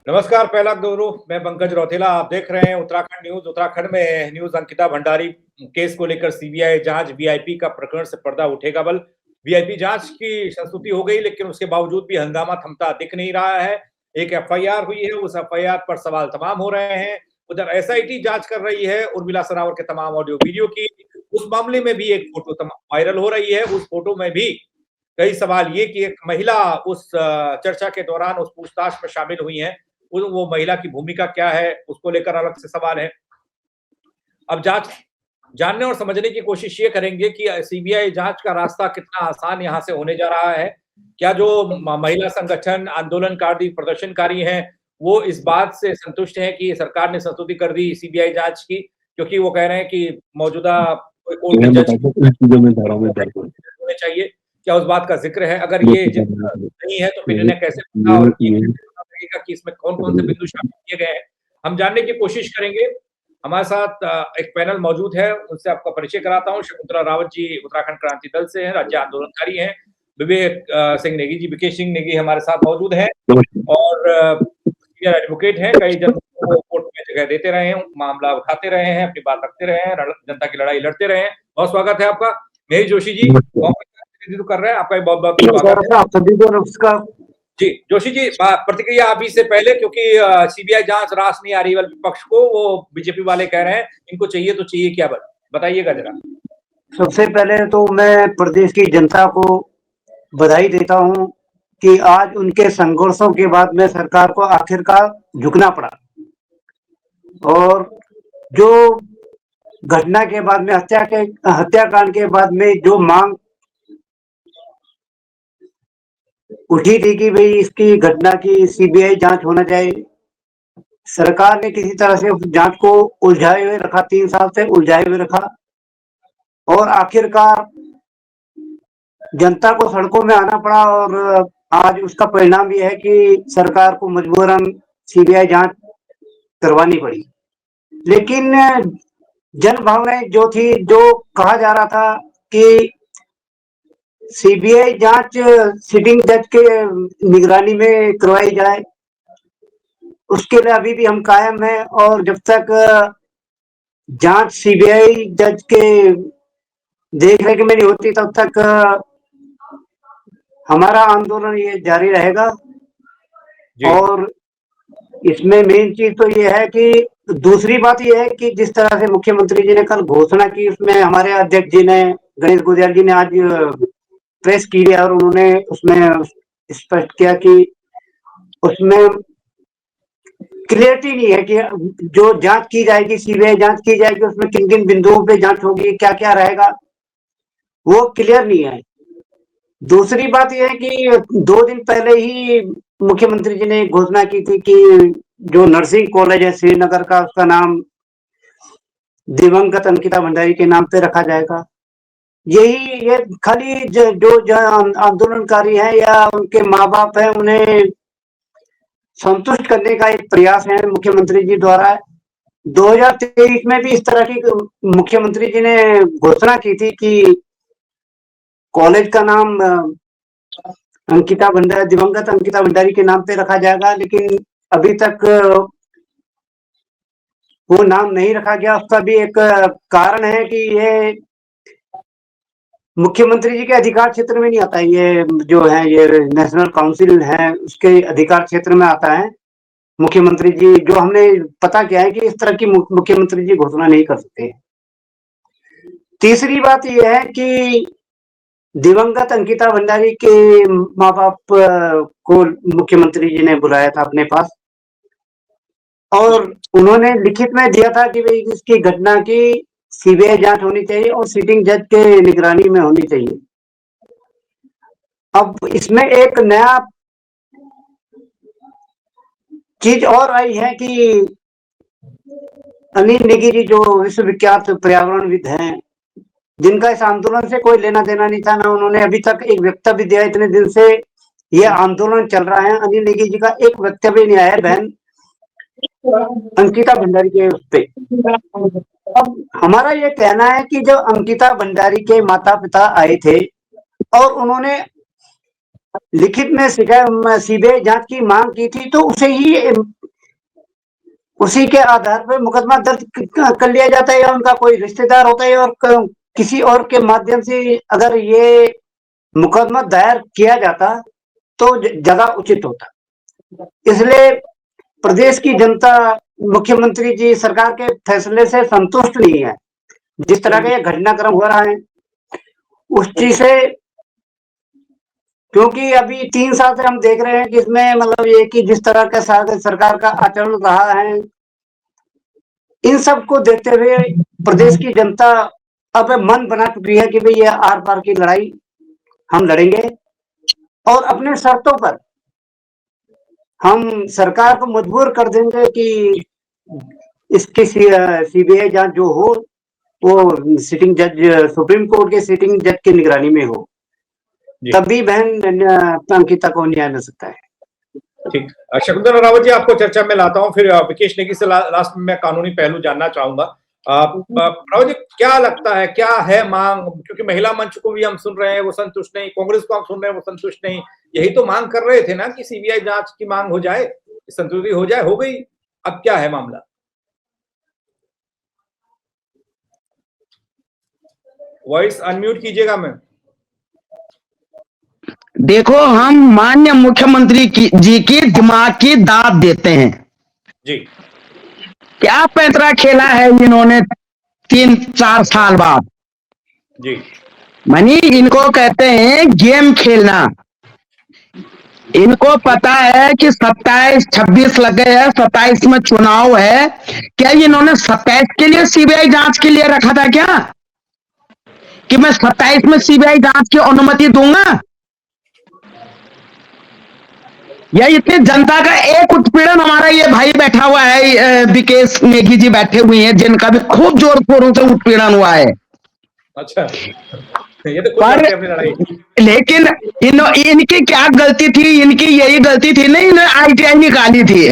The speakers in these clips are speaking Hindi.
नमस्कार पहला गुरु। मैं पंकज रौतेला। आप देख रहे हैं उत्तराखंड न्यूज। उत्तराखंड में न्यूज। अंकिता भंडारी केस को लेकर सीबीआई जांच, वीआईपी का प्रकरण से पर्दा उठेगा बल। वीआईपी जांच की संस्तुति हो गई, लेकिन उसके बावजूद भी हंगामा थमता दिख नहीं रहा है। एक एफआईआर हुई है, उस एफआईआर पर सवाल तमाम हो रहे हैं। उधर एसआईटी जांच कर रही है उर्मिला सरावर के तमाम ऑडियो वीडियो की। उस मामले में भी एक फोटो वायरल हो रही है। उस फोटो में भी कई सवाल ये कि एक महिला उस चर्चा के दौरान उस पूछताछ में शामिल हुई है। वो महिला की भूमिका क्या है, उसको लेकर अलग से सवाल है। अब जांच जानने और समझने की कोशिश ये करेंगे कि सीबीआई जांच का रास्ता कितना आसान यहां से होने जा रहा है। क्या जो महिला संगठन, आंदोलनकारी, प्रदर्शनकारी हैं, वो इस बात से संतुष्ट हैं कि सरकार ने संस्तुति कर दी सीबीआई जांच की, क्योंकि वो कह रहे हैं कि मौजूदा कोर्ट के जज होने चाहिए। क्या उस बात का जिक्र है? अगर ये जिक्र नहीं है तो फिर इन्हें कैसे पता और लगेगा कि इसमें कौन-कौन से बिंदु शामिल किए गए हैं? हम जानने की कोशिश करेंगे। हमारे साथ एक पैनल मौजूद है, उनसे आपका परिचय कराता हूँ। शकुंतला रावत जी उत्तराखंड क्रांति दल से हैं, राज्य आंदोलनकारी हैं। विवेक सिंह नेगी जी, विकेश सिंह नेगी हमारे साथ मौजूद हैं और सीनियर एडवोकेट हैं। कई जनों को कोर्ट में जगह देते रहे हैं, मामला उठाते रहे हैं, अपनी बात रखते रहे हैं, जनता की लड़ाई लड़ते रहे हैं। बहुत स्वागत है आपका। महेश जोशी जी कांग्रेस का प्रतिनिधित्व कर रहे हैं, आपका बहुत-बहुत स्वागत है। आप सभी को नमस्कार। जी, जोशी जी प्रतिक्रिया आप इससे पहले, क्योंकि सीबीआई जांच रास नहीं आ रही विपक्ष को, वो बीजेपी वाले कह रहे हैं इनको चाहिए तो चाहिए क्या, बताइएगा जरा। सबसे पहले तो मैं प्रदेश की जनता को बधाई देता हूं कि आज उनके संघर्षों के बाद में सरकार को आखिरकार झुकना पड़ा और जो घटना के बाद में हत्याकांड के बाद में जो मांग उठी थी कि भाई इसकी घटना की सीबीआई जांच होना चाहिए, सरकार ने किसी तरह से उस जांच को उलझाए हुए रखा, 3 साल से उलझाए हुए रखा और आखिरकार जनता को सड़कों में आना पड़ा और आज उसका परिणाम यह है कि सरकार को मजबूरन सीबीआई जांच करवानी पड़ी। लेकिन जन भावनाएं जो थी, जो कहा जा रहा था कि सीबीआई जांच सिटिंग जज के निगरानी में करवाई जाए, उसके लिए अभी भी हम कायम हैं और जब तक जांच सीबीआई जज के देखरेख में नहीं होती तब तक हमारा आंदोलन ये जारी रहेगा। और इसमें मेन चीज तो ये है कि दूसरी बात ये है कि जिस तरह से मुख्यमंत्री जी ने कल घोषणा की, उसमें हमारे अध्यक्ष जी ने, गणेश गुर्जर जी ने आज प्रेस की है और उन्होंने उसमें स्पष्ट किया कि उसमें क्लियरिटी नहीं है कि जो जांच की जाएगी, सीबीआई जांच की जाएगी, उसमें किन किन बिंदुओं पे जांच होगी, क्या क्या रहेगा, वो क्लियर नहीं है। दूसरी बात यह है कि 2 दिन पहले ही मुख्यमंत्री जी ने घोषणा की थी कि जो नर्सिंग कॉलेज है श्रीनगर का, उसका नाम दिवंगत अंकिता भंडारी के नाम पे रखा जाएगा। ये खाली जो आंदोलनकारी हैं या उनके माँ बाप हैं, उन्हें संतुष्ट करने का एक प्रयास है मुख्यमंत्री जी द्वारा। 2023 में भी इस तरह की मुख्यमंत्री जी ने घोषणा की थी कि कॉलेज का नाम अंकिता भंडारी, दिवंगत अंकिता भंडारी के नाम पे रखा जाएगा, लेकिन अभी तक वो नाम नहीं रखा गया। उसका भी एक कारण है कि ये मुख्यमंत्री जी के अधिकार क्षेत्र में नहीं आता है। ये जो है, ये नेशनल काउंसिल है, उसके अधिकार क्षेत्र में आता है। मुख्यमंत्री जी, जो हमने पता किया है कि इस तरह की मुख्यमंत्री जी घोषणा नहीं कर सकते। तीसरी बात यह है कि दिवंगत अंकिता भंडारी के माँ बाप को मुख्यमंत्री जी ने बुलाया था अपने पास और उन्होंने लिखित में दिया था कि भाई इसकी घटना की सीबीआई जांच होनी चाहिए और सिटिंग जज के निगरानी में होनी चाहिए। अब इसमें एक नया चीज और आई है कि अनिल नेगी जी, जो विश्वविख्यात पर्यावरणविद हैं, जिनका इस आंदोलन से कोई लेना देना नहीं था, ना उन्होंने अभी तक एक वक्तव्य दिया। इतने दिन से ये आंदोलन चल रहा है, अनिल नेगी जी का एक वक्तव्य नहीं आया बहन अंकिता भंडारी के उस पे। अब हमारा ये कहना है कि जब अंकिता भंडारी के माता पिता आए थे और उन्होंने लिखित में शिकायत सीबीआई जांच की मांग की थी, तो उसी के आधार पर मुकदमा दर्ज कर लिया जाता है, या उनका कोई रिश्तेदार होता है और किसी और के माध्यम से अगर ये मुकदमा दायर किया जाता तो ज्यादा उचित होता। इसलिए प्रदेश की जनता मुख्यमंत्री जी सरकार के फैसले से संतुष्ट नहीं है। जिस तरह का यह घटनाक्रम हो रहा है उस चीज से, क्योंकि अभी 3 साल से हम देख रहे हैं कि इसमें मतलब ये कि जिस तरह का सरकार का आचरण रहा है, इन सब को देखते हुए प्रदेश की जनता अब मन बना चुकी है कि भाई ये आर पार की लड़ाई हम लड़ेंगे और अपने शर्तों पर हम सरकार को मजबूर कर देंगे कि इसकी सीबीआई जांच जो हो वो सिटिंग जज, सुप्रीम कोर्ट के सिटिंग जज की निगरानी में हो, तभी बहन अंकिता को न्याय मिल सकता है। ठीक, शकुंतला रावत जी आपको चर्चा में लाता हूं, फिर विकेश नेगी से लास्ट में मैं कानूनी पहलू जानना चाहूंगा। रावत जी, क्या लगता है, क्या है मांग? क्योंकि महिला मंच को भी हम सुन रहे हैं, वो संतुष्ट नहीं, कांग्रेस को हम सुन रहे हैं, वो संतुष्ट नहीं। यही तो मांग कर रहे थे ना कि सीबीआई जांच की मांग हो जाए, संतुष्टि हो जाए, हो गई। अब क्या है मामला? वॉइस अनम्यूट कीजिएगा मैम। देखो, हम माननीय मुख्यमंत्री जी की दिमाग की दाद देते हैं जी। क्या पैंतरा खेला है इन्होंने 3-4 साल बाद जी। मनी, इनको कहते हैं गेम खेलना। इनको पता है कि 27-26 लग गए हैं, 27 में चुनाव है। क्या इन्होंने 27 के लिए सीबीआई जांच के लिए रखा था क्या, कि मैं 27 में सीबीआई जांच की अनुमति दूंगा? या इतनी जनता का एक उत्पीड़न, हमारा ये भाई बैठा हुआ है विकेश नेगी जी बैठे हुए हैं, जिनका भी खूब जोर शोरों से उत्पीड़न हुआ है। अच्छा, ये तो खुद लड़ते अपनी लड़ाई। लेकिन इनकी क्या गलती थी? इनकी यही गलती थी ना, इन्हें आईटीआई निकाली थी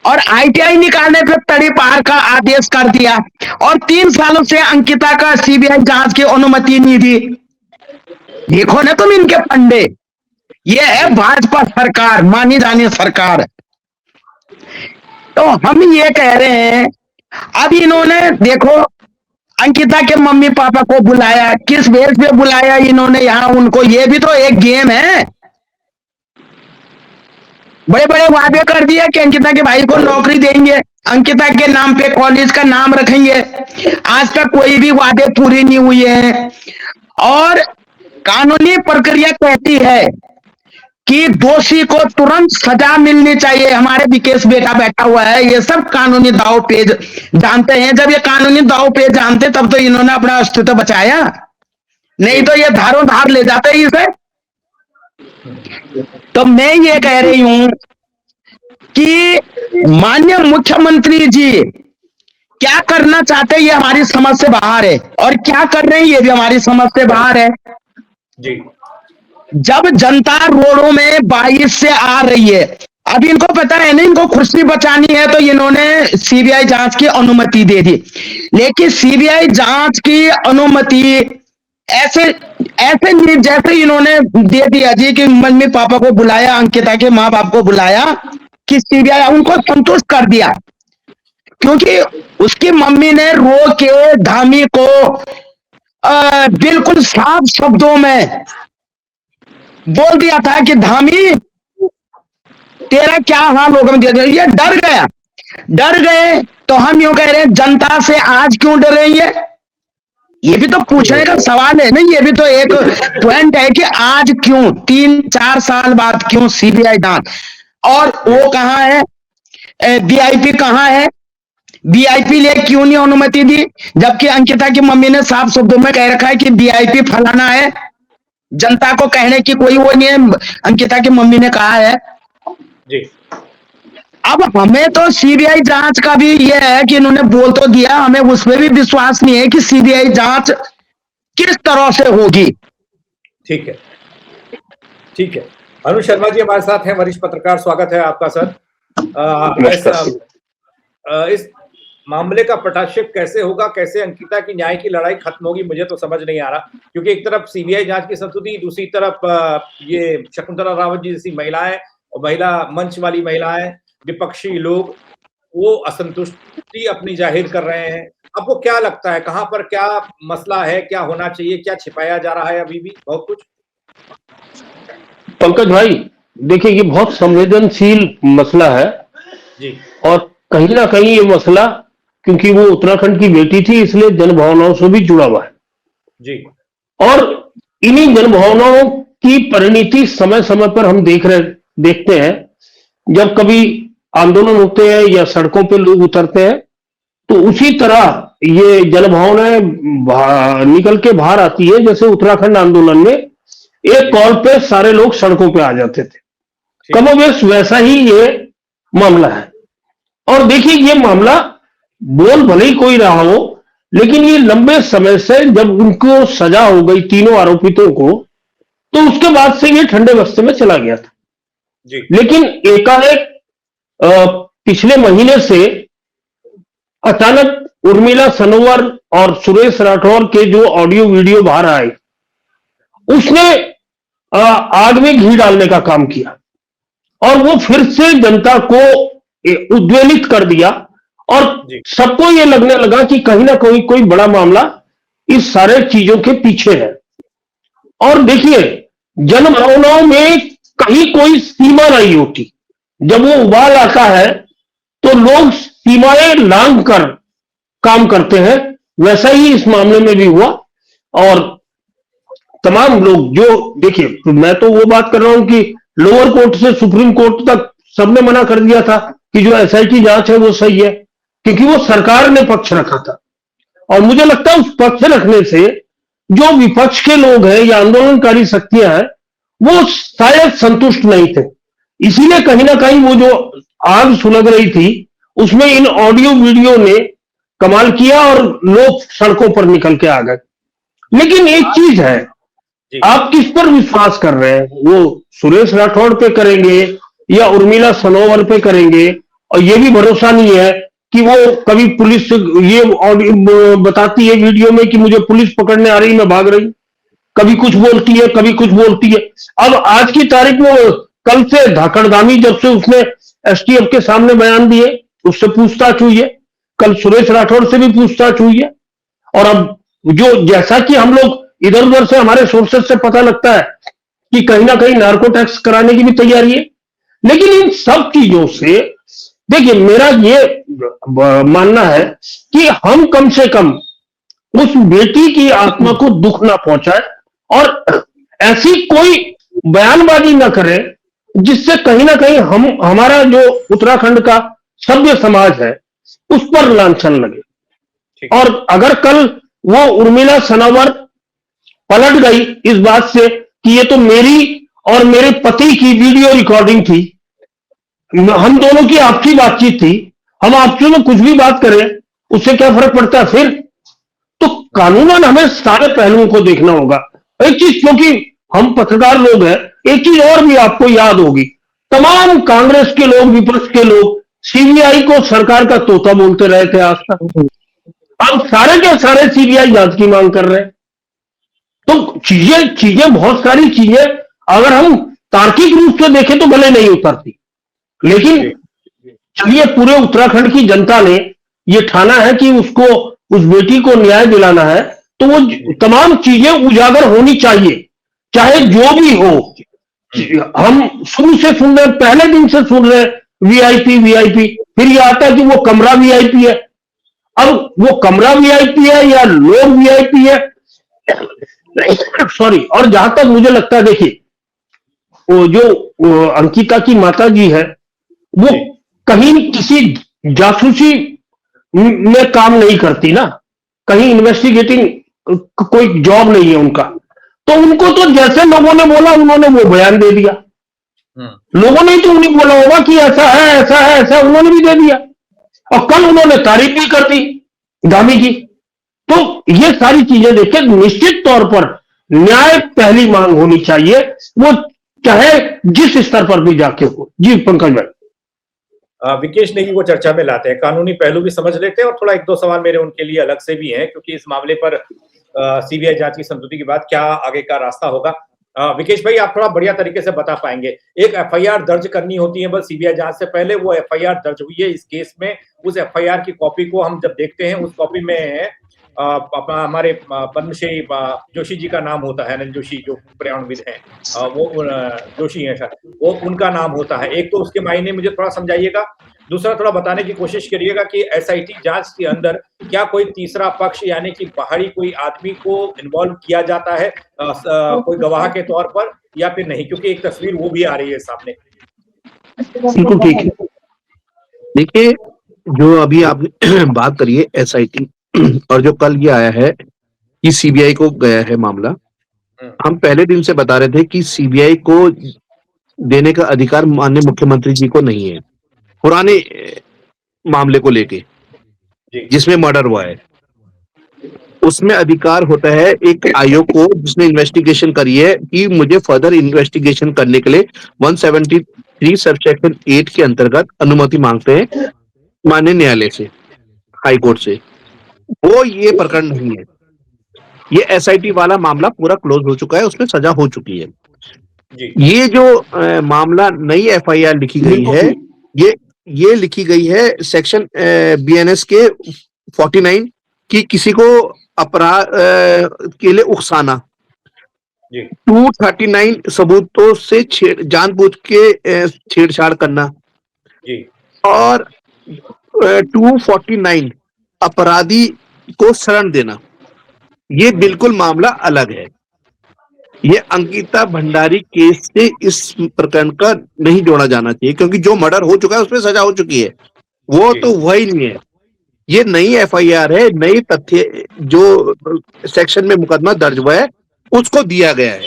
और आईटीआई निकालने पे तड़ीपार का आदेश कर दिया, और 3 सालों से अंकिता का सीबीआई जांच की अनुमति नहीं दी। देखो ना तुम इनके फंडे, ये है भाजपा सरकार, मानी जानी सरकार। तो हम ये कह रहे हैं, अब इन्होंने देखो अंकिता के मम्मी पापा को बुलाया, किस बेस पे बुलाया इन्होंने यहाँ उनको? ये भी तो एक गेम है। बड़े बड़े वादे कर दिए कि अंकिता के भाई को नौकरी देंगे, अंकिता के नाम पे कॉलेज का नाम रखेंगे। आज तक कोई भी वादे पूरी नहीं हुए हैं। और कानूनी प्रक्रिया कहती है कि दोषी को तुरंत सजा मिलनी चाहिए। हमारे विकेश बेटा बैठा हुआ है, ये सब कानूनी दाव पेज जानते हैं। जब ये कानूनी दाव पेज जानते तब तो इन्होंने अपना अस्तित्व बचाया, नहीं तो ये धारों धार ले जाते ही इसे। तो मैं ये कह रही हूं कि माननीय मुख्यमंत्री जी क्या करना चाहते हैं ये हमारी समझ से बाहर है, और क्या कर रहे हैं ये भी हमारी समझ से बाहर है जी। जब जनता रोडों में 22 से आ रही है, अब इनको पता है ना इनको कुर्सी बचानी है, तो इन्होंने सीबीआई जांच की अनुमति दे दी। लेकिन सीबीआई जांच की अनुमति ऐसे ऐसे नहीं जैसे इन्होंने दे दिया जी कि मम्मी पापा को बुलाया, अंकिता के माँ बाप को बुलाया कि सीबीआई उनको संतुष्ट कर दिया, क्योंकि उसकी मम्मी ने रो के धामी को बिल्कुल साफ शब्दों में बोल दिया था कि धामी तेरा क्या हाल होगा। ये डर गए। तो हम यूं कह रहे हैं, जनता से आज क्यों डरेंगे? ये भी तो पूछने का सवाल है ना, ये भी तो एक पॉइंट है कि आज क्यों 3-4 साल बाद क्यों सीबीआई जांच? और वो कहां है, वीआईपी कहां है? वीआईपी लिए क्यों नहीं अनुमति दी, जबकि अंकिता की मम्मी ने साफ शब्दों में कह रखा है कि वीआईपी फलाना है। जनता को कहने की कोई वो नहीं है, अंकिता की मम्मी ने कहा है जी। अब हमें तो सीबीआई जांच का भी ये है कि इन्होंने बोल तो दिया, हमें उस पर भी विश्वास नहीं है कि सीबीआई जांच किस तरह से होगी। ठीक है, ठीक है। अनु शर्मा जी हमारे साथ हैं, वरिष्ठ पत्रकार, स्वागत है आपका सर। मामले का पटाक्षेप कैसे होगा, कैसे अंकिता की न्याय की लड़ाई खत्म होगी, मुझे तो समझ नहीं आ रहा। क्योंकि एक तरफ सीबीआई जांच की संस्तुति, दूसरी तरफ ये शकुंतला रावत जी जैसी महिलाएं और महिला मंच वाली महिलाएं, विपक्षी लोग, वो असंतुष्टि अपनी जाहिर कर रहे हैं। आपको क्या लगता है, कहां पर क्या मसला है, क्या होना चाहिए, क्या छिपाया जा रहा है अभी भी बहुत कुछ? पंकज भाई, देखिए ये बहुत संवेदनशील मसला है जी और कहीं ना कहीं ये मसला, क्योंकि वो उत्तराखंड की बेटी थी, इसलिए जनभावनाओं से भी जुड़ा हुआ है। जी और इन्हीं जनभावनाओं की परिणति समय समय पर हम देखते हैं। जब कभी आंदोलन होते हैं या सड़कों पे लोग उतरते हैं, तो उसी तरह ये जनभावनाएं निकल के बाहर आती है। जैसे उत्तराखंड आंदोलन में एक कॉल पे सारे लोग सड़कों पे आ जाते थे, कमोबेश वैसा ही ये मामला है। और देखिए ये मामला बोल भले ही कोई रहा हो, लेकिन ये लंबे समय से जब उनको सजा हो गई तीनों आरोपितों को, तो उसके बाद से ये ठंडे बस्ते में चला गया था। जी लेकिन एकाएक पिछले महीने से अचानक उर्मिला सनोवर और सुरेश राठौर के जो ऑडियो वीडियो बाहर आए, उसने आग में घी डालने का काम किया और वो फिर से जनता को उद्वेलित कर दिया और सबको ये लगने लगा कि कहीं ना कहीं कोई बड़ा मामला इस सारे चीजों के पीछे है। और देखिए, जनभावनाओं में कहीं कोई सीमा नहीं होती। जब वो उबाल आता है तो लोग सीमाएं लांघ कर काम करते हैं। वैसा ही इस मामले में भी हुआ और तमाम लोग जो, देखिए मैं तो वो बात कर रहा हूं कि लोअर कोर्ट से सुप्रीम कोर्ट तक सबने मना कर दिया था कि जो एसआईटी जांच है वो सही है, क्योंकि वो सरकार ने पक्ष रखा था। और मुझे लगता है उस पक्ष रखने से जो विपक्ष के लोग हैं या आंदोलनकारी शक्तियां हैं, वो शायद संतुष्ट नहीं थे। इसीलिए कहीं ना कहीं वो जो आग सुलग रही थी, उसमें इन ऑडियो वीडियो ने कमाल किया और लोग सड़कों पर निकल के आ गए। लेकिन एक चीज है, आप किस पर विश्वास कर रहे हैं? वो सुरेश राठौड़ पे करेंगे या उर्मिला सनोवर पे करेंगे? और ये भी भरोसा नहीं है कि वो कभी पुलिस से ये बताती है वीडियो में कि मुझे पुलिस पकड़ने आ रही, मैं भाग रही। कभी कुछ बोलती है, कभी कुछ बोलती है। अब आज की तारीख में कल से धाकड़गामी, जब से उसने एसटीएफ के सामने बयान दिए, उससे पूछताछ हुई है। कल सुरेश राठौड़ से भी पूछताछ हुई है। और अब जो, जैसा कि हम लोग इधर उधर से हमारे सोर्सेस से पता लगता है कि कहीं ना कहीं नार्को टैक्स कराने की भी तैयारी है। लेकिन इन सब चीजों से देखिए, मेरा ये मानना है कि हम कम से कम उस बेटी की आत्मा को दुख ना पहुंचाए और ऐसी कोई बयानबाजी ना करें जिससे कहीं ना कहीं हमारा जो उत्तराखंड का सभ्य समाज है उस पर लांछन लगे। और अगर कल वो उर्मिला सनोवर पलट गई इस बात से कि ये तो मेरी और मेरे पति की वीडियो रिकॉर्डिंग थी, हम दोनों की आपसी बातचीत थी, हम आपसी में कुछ भी बात करें उससे क्या फर्क पड़ता है? फिर तो कानूनन हमें सारे पहलुओं को देखना होगा। एक चीज, क्योंकि हम पत्रकार लोग हैं, एक चीज और भी आपको याद होगी, तमाम कांग्रेस के लोग, विपक्ष के लोग सीबीआई को सरकार का तोता बोलते रहे थे आज तक। अब सारे के सारे सीबीआई जांच की मांग कर रहे हैं। तो चीजें बहुत सारी चीजें अगर हम तार्किक रूप से देखें तो भले नहीं उतरती, लेकिन चलिए पूरे उत्तराखंड की जनता ने ये ठाना है कि उसको, उस बेटी को न्याय दिलाना है, तो वो तमाम चीजें उजागर होनी चाहिए, चाहे जो भी हो। हम शुरू से सुन रहे, पहले दिन से सुन रहे वीआईपी वीआईपी, फिर ये आता है कि वो कमरा वीआईपी है। अब वो कमरा वीआईपी है या लोग वीआईपी है, सॉरी। और जहां तक मुझे लगता है, देखिए वो जो अंकिता की माता जी है, वो कहीं किसी जासूसी में काम नहीं करती ना, कहीं इन्वेस्टिगेटिंग कोई जॉब नहीं है उनका। तो उनको तो जैसे लोगों ने बोला उन्होंने वो बयान दे दिया। लोगों ने तो उन्हें बोला होगा कि ऐसा है ऐसा है ऐसा, उन्होंने भी दे दिया और कल उन्होंने तारीफ भी कर दी धामी की। तो ये सारी चीजें देख के निश्चित तौर पर न्याय पहली मांग होनी चाहिए, वो चाहे जिस स्तर पर भी जाके हो। जी पंकज भाई। विकेश नेगी को चर्चा में लाते हैं, कानूनी पहलू भी समझ लेते हैं और थोड़ा एक दो सवाल मेरे उनके लिए अलग से भी हैं, क्योंकि इस मामले पर सीबीआई जांच की संस्तुति के बाद क्या आगे का रास्ता होगा। विकेश भाई, आप थोड़ा बढ़िया तरीके से बता पाएंगे, एक एफआईआर दर्ज करनी होती है बस सीबीआई जांच से पहले, वो एफआईआर दर्ज हुई है इस केस में, उस एफआईआर की कॉपी को हम जब देखते हैं, उस कॉपी में हमारे पद्मश्री जोशी जी का नाम होता है, अनिल जोशी जो पर्यावरणविद हैं, वो जोशी हैं शायद, वो उनका नाम होता है। एक तो उसके मायने मुझे थोड़ा समझाइएगा, दूसरा थोड़ा बताने की कोशिश करिएगा कि एसआईटी जांच के अंदर क्या कोई तीसरा पक्ष यानी कि बाहरी कोई आदमी को इन्वॉल्व किया जाता है कोई गवाह के तौर पर या फिर नहीं, क्योंकि एक तस्वीर वो भी आ रही है सामने। बिल्कुल ठीक है। देखिए, जो अभी आपने बात करी है एसआईटी और जो कल ये आया है कि सीबीआई को गया है मामला, हम पहले दिन से बता रहे थे कि सीबीआई को देने का अधिकार माननीय मुख्यमंत्री जी को नहीं है। पुराने मामले को लेके जिसमें मर्डर हुआ है, उसमें अधिकार होता है एक आयोग को जिसने इन्वेस्टिगेशन करी है कि मुझे फर्दर इन्वेस्टिगेशन करने के लिए 173 सबसेक्शन 8 के अंतर्गत अनुमति मांगते हैं माननीय न्यायालय से, हाई कोर्ट से। वो ये प्रकरण नहीं है, ये एसआईटी वाला मामला पूरा क्लोज हो चुका है, उसमें सजा हो चुकी है। ये जो मामला नई एफआईआर लिखी गई है, ये लिखी गई है सेक्शन बीएनएस के 49 की किसी को अपराध के लिए उकसाना, 239 सबूतों से जानबूझ के छेड़छाड़ करना और 249 अपराधी को शरण देना। ये बिल्कुल मामला अलग है। ये अंकिता भंडारी केस से इस प्रकरण का नहीं जोड़ा जाना चाहिए, क्योंकि जो मर्डर हो चुका है उसमें सजा हो चुकी है, वो तो वही नहीं है। ये नई एफआईआर है, नई तथ्य जो सेक्शन में मुकदमा दर्ज हुआ है उसको दिया गया है।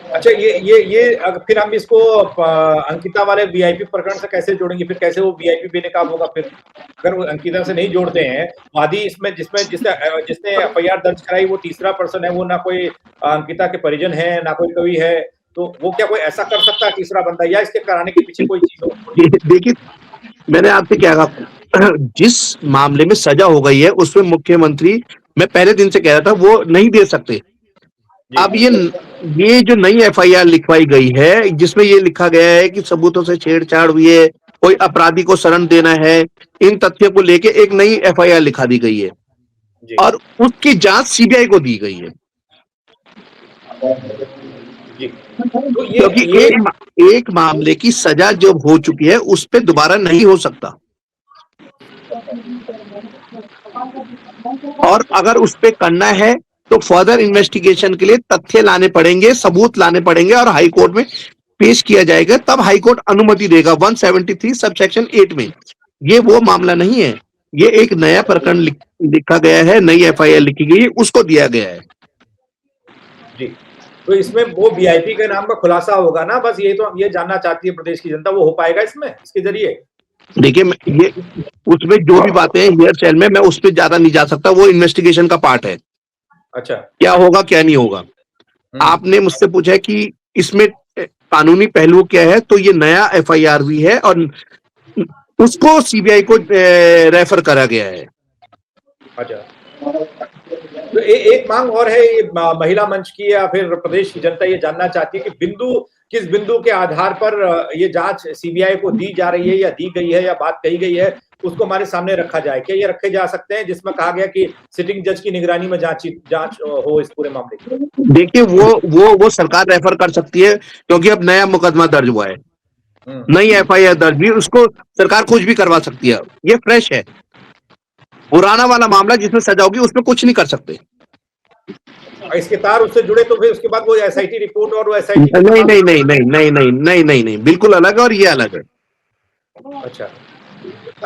अच्छा, ये फिर हम इसको अंकिता वाले वीआईपी प्रकरण से कैसे जोड़ेंगे? फिर कैसे वो वीआईपी बेनकाब होगा? फिर अगर वो अंकिता से नहीं जोड़ते हैं, वादी इसमें जिसने एफआईआर दर्ज कराई वो तीसरा पर्सन है, वो ना कोई अंकिता के परिजन है ना कोई कवि है, तो वो क्या कोई ऐसा कर सकता है तीसरा बंदा, या इसके कराने के पीछे कोई चीज हो? देखिए, मैंने आपसे क्या कहा, जिस मामले में सजा हो गई है उसमें मुख्यमंत्री, मैं पहले दिन से कह रहा था, वो नहीं दे सकते। अब ये जो नई एफआईआर लिखवाई गई है जिसमें ये लिखा गया है कि सबूतों से छेड़छाड़ हुई है, कोई अपराधी को शरण देना है, इन तथ्यों को लेके एक नई एफआईआर लिखा दी गई है और उसकी जांच सीबीआई को दी गई है। तो क्योंकि एक मामले की सजा जब हो चुकी है उस पर दोबारा नहीं हो सकता, और अगर उस पे करना है तो फर्दर इन्वेस्टिगेशन के लिए तथ्य लाने पड़ेंगे, सबूत लाने पड़ेंगे और हाई कोर्ट में पेश किया जाएगा, तब हाई कोर्ट अनुमति देगा 173 सबसेक्शन 8 में। ये वो मामला नहीं है, ये एक नया प्रकरण लिखा गया है, नई एफआईआर लिखी गई है, उसको दिया गया है जी। तो इसमें वो वीआईपी के नाम का खुलासा होगा ना, बस ये तो ये जानना चाहती है प्रदेश की जनता, वो हो पाएगा इसमें, इसके जरिए? देखिए, ये उसमें जो भी बातें हैं हियर सेल में, मैं उस पर ज्यादा नहीं जा सकता, वो इन्वेस्टिगेशन का पार्ट है। अच्छा, क्या होगा क्या नहीं होगा, आपने मुझसे पूछा है कि इसमें कानूनी पहलू क्या है, तो ये नया एफआईआर भी है और उसको सीबीआई को रेफर करा गया है। अच्छा, तो एक मांग और है ये महिला मंच की या फिर प्रदेश की जनता ये जानना चाहती है कि किस बिंदु के आधार पर ये जांच सीबीआई को दी जा रही है या दी गई है या बात कही गई है, उसको हमारे सामने रखा जाए। क्या ये रखे जा सकते हैं जिसमें कहा गया कि सिटिंग जज की निगरानी में जांच हो इस पूरे मामले की? देखिए, वो सरकार रेफर कर सकती है, क्योंकि अब नया मुकदमा दर्ज हुआ है, नई एफआईआर दर्ज भी, उसको सरकार कुछ भी करवा सकती है, ये फ्रेश है। पुराना वाला मामला जिसमें सजा होगी उसमें कुछ नहीं कर सकते। इसके तार उससे जुड़े तो फिर उसके बाद वो एसआईटी रिपोर्ट और वो एसआईटी नहीं, बिल्कुल अलग है और ये अलग है। अच्छा,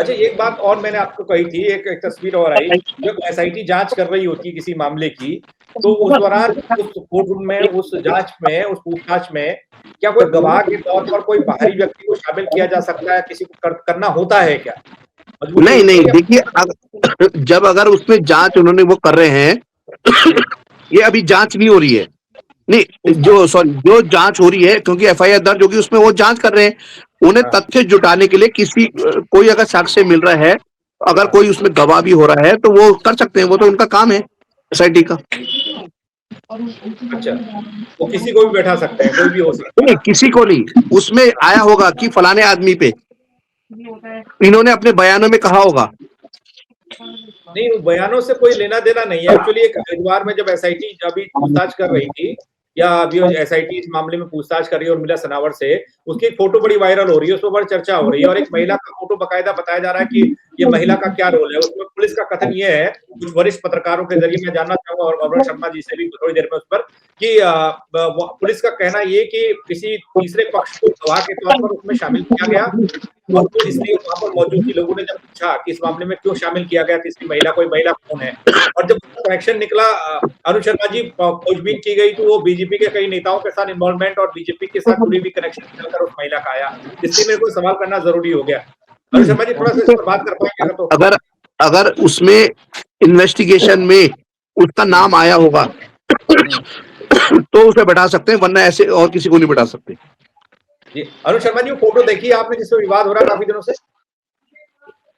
एक बात और मैंने आपको कही थी, एक तस्वीर और आई, जब एसआईटी जांच कर रही होती है किसी मामले की, तो उस दौरान उस कोर्ट रूम में, उस जांच में, उस पूछताछ में क्या कोई गवाह के तौर पर कोई बाहरी व्यक्ति को शामिल किया जा सकता है? किसी को करना होता है क्या? नहीं, देखिए, जब अगर उसमें जांच उन्होंने वो कर रहे हैं ये अभी जांच नहीं हो रही है, नहीं, जो जांच हो रही है, क्योंकि एफआईआर दर्ज होगी उसमें वो जांच कर रहे हैं, उन्हें हाँ। तथ्य जुटाने के लिए कोई अगर साक्ष्य मिल रहा है, अगर कोई उसमें गवाह भी हो रहा है तो वो कर सकते हैं, वो तो उनका काम है एसआईटी का। अच्छा, वो किसी को भी बैठा सकते हैं, कोई भी हो सकता है नहीं, ना? किसी को नहीं, उसमें आया होगा कि फलाने आदमी पे, इन्होंने अपने बयानों में कहा होगा। नहीं, उन बयानों से कोई लेना देना नहीं है। एक्चुअली एक हरिद्वार में जब एसआईटी अभी पूछताछ कर रही थी, या अभी एसआईटी इस मामले में पूछताछ कर रही है उर्मिला सनावर से, उसकी एक फोटो बड़ी वायरल हो रही है, उसमें बड़ी चर्चा हो रही है, और एक महिला का फोटो बकायदा बताया जा रहा है कि ये महिला का क्या रोल है उसमें। पुलिस का कथन ये है, कुछ वरिष्ठ पत्रकारों के जरिए मैं जानना चाहूंगा, और गौरव शर्मा जी से भी थोड़ी देर में उस पर, कि पुलिस का कहना ये कि किसी तीसरे पक्ष को गवाह के तौर पर उसमें शामिल किया गया, और वो इसलिए वहां पर मौजूद थी। लोगों ने जब पूछा कि इस मामले में क्यों शामिल किया गया तीसरी महिला, कोई महिला कौन है, और जब कनेक्शन निकला, अरुण शर्मा जी, खोजबीन की गई तो वो बीजेपी के कई नेताओं के साथ इन्वॉल्वमेंट और बीजेपी के साथ जुड़ी हुई कनेक्शन निकलकर उस महिला का आया, इसलिए मेरे को सवाल करना जरूरी हो गया। अरुण शर्मा जी, थोड़ा सा इस पर बात कर पाएंगे तो? अगर उसमें इन्वेस्टिगेशन में उसका नाम आया होगा तो उसे बैठा सकते हैं, वरना ऐसे और किसी को नहीं बैठा सकते। जी, अरुण शर्मा जी, वो फोटो देखी आपने जिसमें विवाद हो रहा है काफी दिनों से?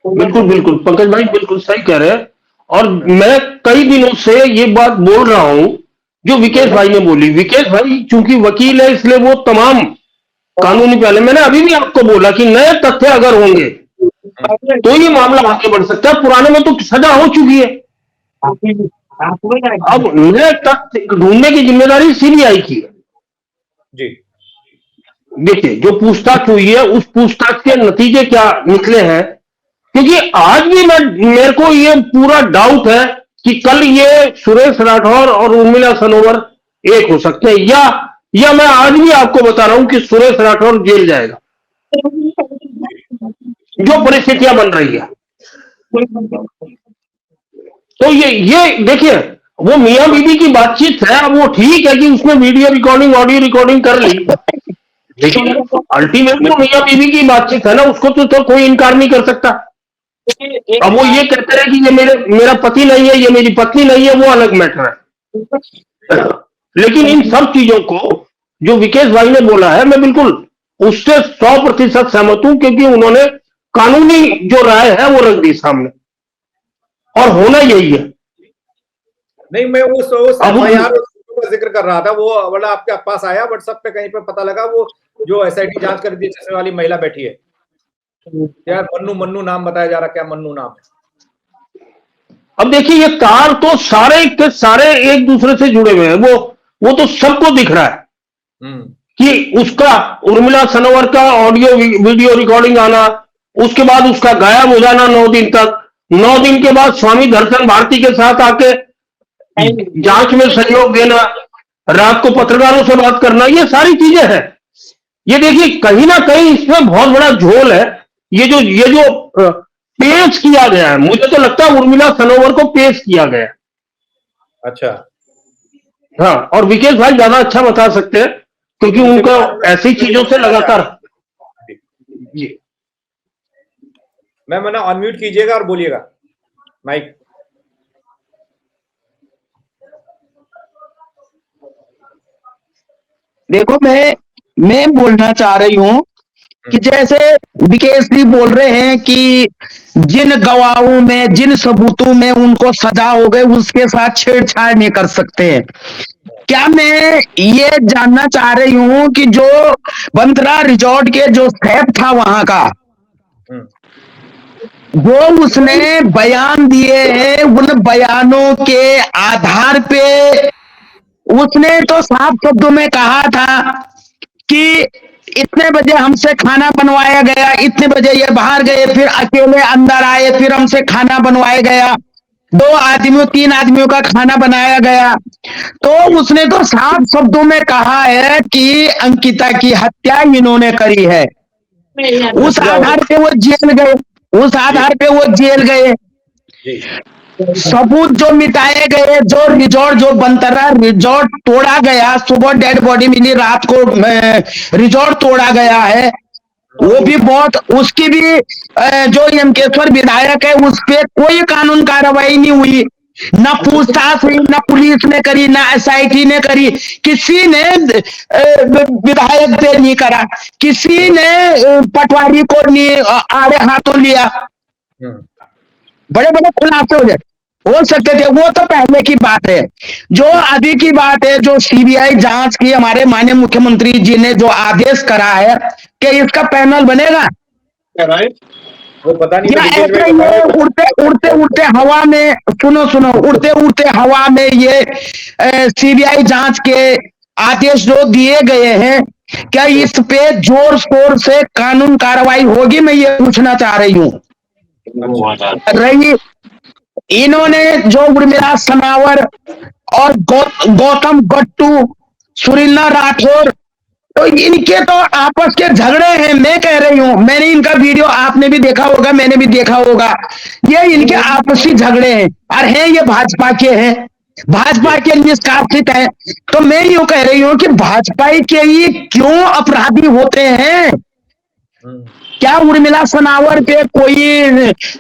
बिल्कुल बिल्कुल पंकज भाई बिल्कुल सही कह रहे हैं। और मैं कई दिनों से ये बात बोल रहा हूं जो विकेश भाई ने बोली। विकेश भाई चूंकि वकील है इसलिए वो तमाम कानूनी पहले, मैंने अभी भी आपको बोला कि नए तथ्य अगर होंगे तो ये मामला आगे बढ़ सकता है। पुराने में तो सजा हो चुकी है, अब नए तथ्य ढूंढने की जिम्मेदारी सीबीआई की है। जी, देखिए जो पूछताछ हुई है उस पूछताछ के नतीजे क्या निकले हैं, क्योंकि आज भी मेरे को ये पूरा डाउट है कि कल ये सुरेश राठौर और उर्मिला सनोवर एक हो सकते हैं, या मैं आज भी आपको बता रहा हूं कि सुरेश राठौर जेल जाएगा, जो परिस्थितियां बन रही है। तो ये देखिए, वो मियां बीबी की बातचीत है, अब वो ठीक है कि उसने वीडियो रिकॉर्डिंग ऑडियो रिकॉर्डिंग कर ली, लेकिन अल्टीमेटली मियां बीबी की बातचीत है ना, उसको तो कोई इनकार नहीं कर सकता। अब वो ये कहते हैं कि ये मेरा पति नहीं है, ये मेरी पत्नी नहीं है, वो अलग मैटर है। लेकिन इन सब चीजों को जो विकेश भाई ने बोला है, मैं बिल्कुल उससे 100% सहमत हूं, क्योंकि उन्होंने कानूनी जो राय है वो रख दी सामने, और होना यही है। नहीं, मैं उस एफआईआर का जिक्र कर रहा था, वो वाला आपके पास आया व्हाट्सएप पे, कहीं पे पता लगा वो जो एसआईटी जांच कर दी चश्मे वाली महिला बैठी है, क्या मन्नू नाम बताया जा रहा, क्या मन्नू नाम है? अब देखिए ये तार तो सारे के सारे एक दूसरे से जुड़े हुए हैं, वो तो सबको दिख रहा है कि उसका उर्मिला सनोवर का ऑडियो वीडियो रिकॉर्डिंग आना, उसके बाद उसका गायब हो जाना 9 दिन तक, 9 दिन के बाद स्वामी दर्शन भारती के साथ आके जांच में सहयोग देना, रात को पत्रकारों से बात करना, ये सारी चीजें हैं। ये देखिए कहीं ना कहीं इसमें बहुत बड़ा झोल है। ये जो पेश किया गया है, मुझे तो लगता है उर्मिला सनोवर को पेश किया गया। अच्छा, हाँ, और विकेश भाई ज्यादा अच्छा बता सकते हैं क्योंकि उनका ऐसी चीजों से लगातार। जी मैम ना अनम्यूट कीजिएगा और बोलिएगा माइक। देखो मैं बोलना चाह रही हूं कि जैसे विकेश जी बोल रहे हैं कि जिन गवाहों में, जिन सबूतों में उनको सजा हो गई उसके साथ छेड़छाड़ नहीं कर सकते हैं। क्या मैं ये जानना चाह रही हूं कि जो बंदरा रिजॉर्ट के जो शेफ था वहां का, वो उसने बयान दिए हैं, उन बयानों के आधार पे उसने तो साफ शब्दों में कहा था कि इतने बजे हमसे खाना बनवाया गया, इतने बजे ये बाहर गए, फिर अकेले अंदर आए, फिर हमसे खाना बनवाया गया, 2 आदमियों 3 आदमियों का खाना बनाया गया। तो उसने तो साफ शब्दों में कहा है कि अंकिता की हत्या इन्होंने करी है। उस आधार पे वो जेल गए, उस आधार पे वो जेल गए। सबूत जो मिटाए गए, जो रिजॉर्ट, जो बंतरा रिजॉर्ट तोड़ा गया, सुबह डेड बॉडी मिली, रात को रिजॉर्ट तोड़ा गया है, वो भी बहुत, उसकी भी जो यमकेश्वर विधायक है उस पे कोई कानून कार्रवाई नहीं हुई। ना पूछताछ हुई, ना पुलिस ने करी, ना एसआईटी ने करी, किसी ने विधायक से नहीं करा, किसी ने पटवारी को नहीं आड़े हाथों लिया। बड़े बड़े खुलासे हो सकते थे, वो तो पहले की बात है। जो अभी की बात है, जो सीबीआई जांच की हमारे माननीय मुख्यमंत्री जी ने जो आदेश करा है कि इसका पैनल बनेगा, वो पता नहीं या विकेश ऐसे भाई ये बताएं। उड़ते हवा में, सुनो उड़ते हवा में ये सीबीआई जांच के आदेश जो दिए गए हैं, क्या इस पे जोर शोर से कानून कार्रवाई होगी? मैं ये पूछना चाह रही हूँ। रही इन्होंने जो उर्मिला सनावर और गौतम गट्टू, सुरीला राठौर, तो इनके तो आपस के झगड़े हैं। मैं कह रही हूं, मैंने इनका वीडियो आपने भी देखा होगा, मैंने भी देखा होगा, ये इनके आपसी झगड़े हैं, और हैं ये भाजपा के हैं, भाजपा के निष्कासित हैं। तो मैं यूं कह रही हूं कि भाजपा के ही क्यों अपराधी होते हैं? क्या उर्मिला सनावर पे कोई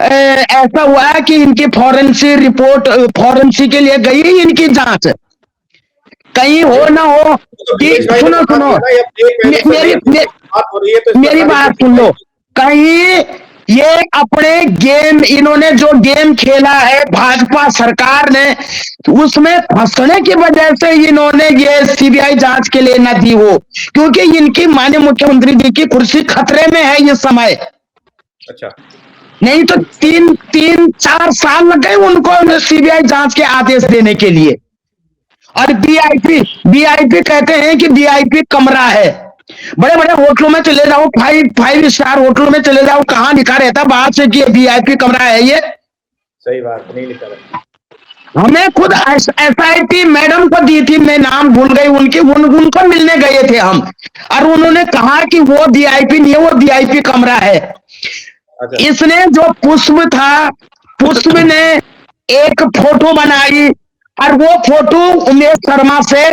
ऐसा हुआ है कि इनकी फॉरेंसिक रिपोर्ट, फॉरेंसिक के लिए गई इनकी जांच? कहीं हो ना हो कि सुनो मेरी बात सुन लो, कहीं ये अपने गेम, इन्होंने जो गेम खेला है भाजपा सरकार ने, उसमें फंसने की वजह से इन्होंने ये सीबीआई जांच के लिए न दी हो, क्योंकि इनकी माननीय मुख्यमंत्री जी की कुर्सी खतरे में है इस समय। अच्छा, नहीं तो 3-4 साल लग गए उनको सीबीआई जांच के आदेश देने के लिए। और वीआईपी कहते हैं कि वीआईपी कमरा है। बड़े बड़े होटलों में चले जाओ, 5 स्टार होटलों में चले जाओ, कहां लिखा रहता बाहर से कि वीआईपी कमरा है? ये सही बात नहीं लिखा रहता। हमें खुद एसआईटी मैडम को दी थी, मैं नाम भूल गई उनकी, उनको मिलने गए थे हम, और उन्होंने कहा कि वो वीआईपी नहीं है, वो वीआईपी कमरा है। अच्छा। इसने जो पुष्प था, पुष्प ने एक फोटो बनाई, और वो फोटो उमेश शर्मा से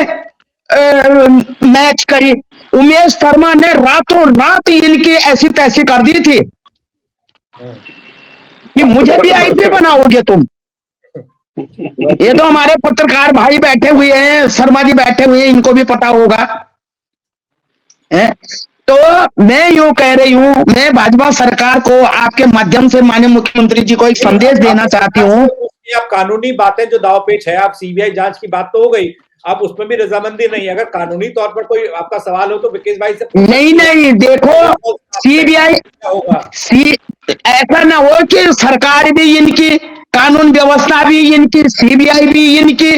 मैच करी। उमेश शर्मा ने रातों रात इनकी ऐसी तैसी कर दी थी कि मुझे भी आईपी बनाओगे तुम। ये तो हमारे पत्रकार भाई बैठे हुए हैं, शर्मा जी बैठे हुए हैं, इनको भी पता होगा है? तो मैं यूं कह रही हूं, मैं भाजपा सरकार को आपके माध्यम से माननीय मुख्यमंत्री जी को एक संदेश देना चाहती हूं। आप कानूनी बातें जो दाव पेच है, आप सीबीआई जांच की बात तो हो गई, आप उसमें भी रजामंदी नहीं, अगर कानूनी तौर पर कोई आपका सवाल हो तो विकेश भाई से नहीं देखो, सीबीआई होगा, ऐसा ना हो कि सरकार भी इनकी, कानून व्यवस्था भी इनकी, सीबीआई भी इनकी।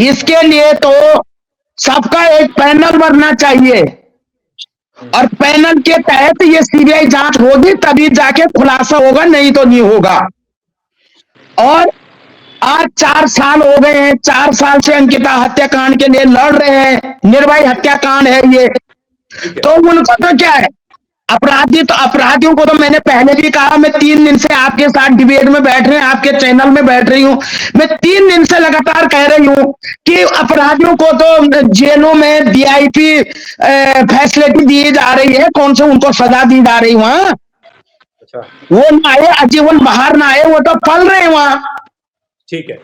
इसके लिए तो सबका एक पैनल बनना चाहिए, और पैनल के तहत ये सीबीआई जांच होगी, तभी जाके खुलासा होगा, नहीं तो नहीं होगा। और आज 4 साल हो गए हैं, 4 साल से अंकिता हत्याकांड के लिए लड़ रहे हैं, निर्भया हत्याकांड है ये। तो उनको तो क्या है, अपराधियों को तो मैंने पहले भी कहा, मैं 3 दिन से आपके साथ डिबेट में बैठ रहे हैं, आपके चैनल में बैठ रही हूं, मैं 3 दिन से लगातार कह रही हूं कि अपराधियों को तो जेलों में वीआईपी फैसिलिटी दी जा रही है, कौन से उनको सजा दी जा रही वहां? अच्छा, वो ना आए आजीवन बाहर ना आए, वो तो पल रहे हैं वहां। ठीक है।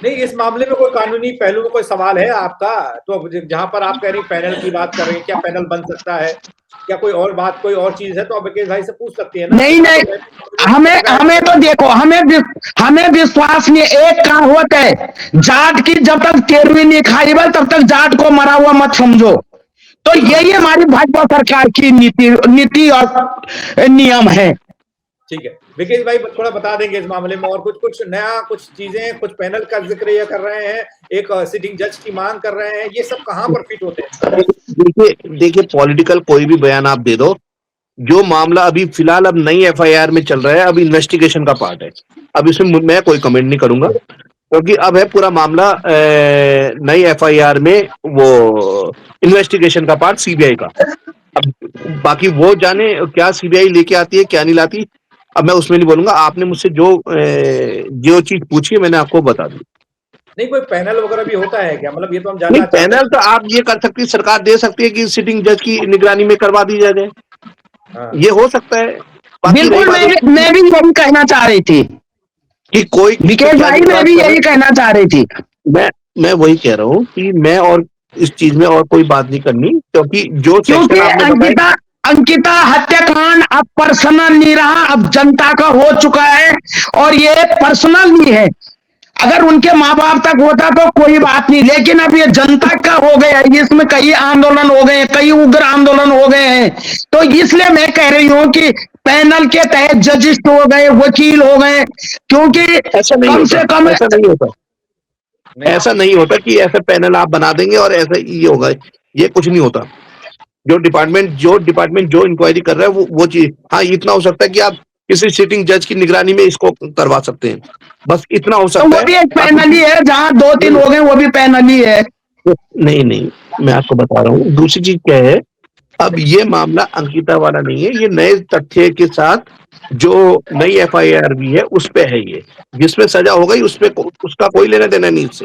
नहीं, इस मामले में कोई कानूनी पहलू में कोई सवाल है आपका? तो जहां पर आप कह रही पैनल की बात कर रही हैं, क्या पैनल बन सकता है, क्या कोई और बात, कोई और चीज है तो आप विकेश भाई से पूछ सकती है ना। नहीं, हमें तो देखो, हमें विश्वास नहीं। एक कहावत है, जाट की जब तक तेरहवीं नहीं खाई बल तब तक जाट को मरा हुआ मत समझो। तो यही हमारी भाजपा सरकार की नीति और नियम है। ठीक है, विकेश भाई थोड़ा बता देंगे इस मामले में, और कुछ नया, कुछ चीजें, कुछ पैनल का जिक्र ये कर रहे हैं, एक सिटिंग जज की मांग कर रहे हैं, ये सब कहां पर फिट होते हैं? देखिए पॉलिटिकल कोई भी बयान आप दे दो, जो मामला अभी फिलहाल अब नई एफआईआर में चल रहा है, अभी इन्वेस्टिगेशन का पार्ट है, अब इसमें मैं कोई कमेंट नहीं करूंगा, क्योंकि अब है पूरा मामला नई एफआईआर में, वो इन्वेस्टिगेशन का पार्ट सीबीआई का। अब बाकी वो जाने क्या सीबीआई लेके आती है, क्या नहीं लाती, अब मैं उसमें नहीं बोलूंगा। आपने मुझसे जो चीज पूछी है मैंने आपको बता दी। नहीं, कोई पैनल वगैरह भी होता है क्या? मतलब ये तो हम जानना चाहते हैं। पैनल तो आप ये कर सकती है, सरकार दे सकती है कि सिटिंग जज की निगरानी में करवा दी जाए, ये हो सकता है। बिल्कुल, मैं भी यही कहना चाह रही थी। कि कोई विकेश भाई मैं भी यही कहना चाह रही थी। मैं वही कह रहा हूँ कि मैं और इस चीज में और कोई बात नहीं करनी, क्योंकि जो क्योंकि सेक्शन आपने बताया, अंकिता हत्याकांड अब पर्सनल नहीं रहा, अब जनता का हो चुका है और ये पर्सनल नहीं है। अगर उनके माँ बाप तक होता तो कोई बात नहीं, लेकिन अब ये जनता का हो गया है, इसमें कई आंदोलन हो गए हैं, कई उग्र आंदोलन हो गए हैं। तो इसलिए मैं कह रही हूं कि पैनल के तहत जजिस हो गए, वकील हो गए, क्योंकि ऐसा नहीं कम होता, से कम ऐसा नहीं होता, ऐसा नहीं होता कि ऐसा पैनल आप बना देंगे और ऐसा ये होगा, ये कुछ नहीं होता। जो डिपार्टमेंट जो इंक्वायरी कर रहा है वो चीज, हाँ इतना हो सकता है कि आप किसी सिटिंग जज की निगरानी में इसको करवा सकते हैं, बस इतना हो तो सकता वो भी एक पैनल ही है, जहां 2-3 हो गए वो भी पैनल ही है। नहीं, मैं आपको बता रहा हूँ। दूसरी चीज क्या है, अब ये मामला अंकिता वाला नहीं है, ये नए तथ्य के साथ जो नई एफआईआर भी है उस पे है, ये जिसमें सजा हो गई उसका कोई लेना देना नहीं इससे।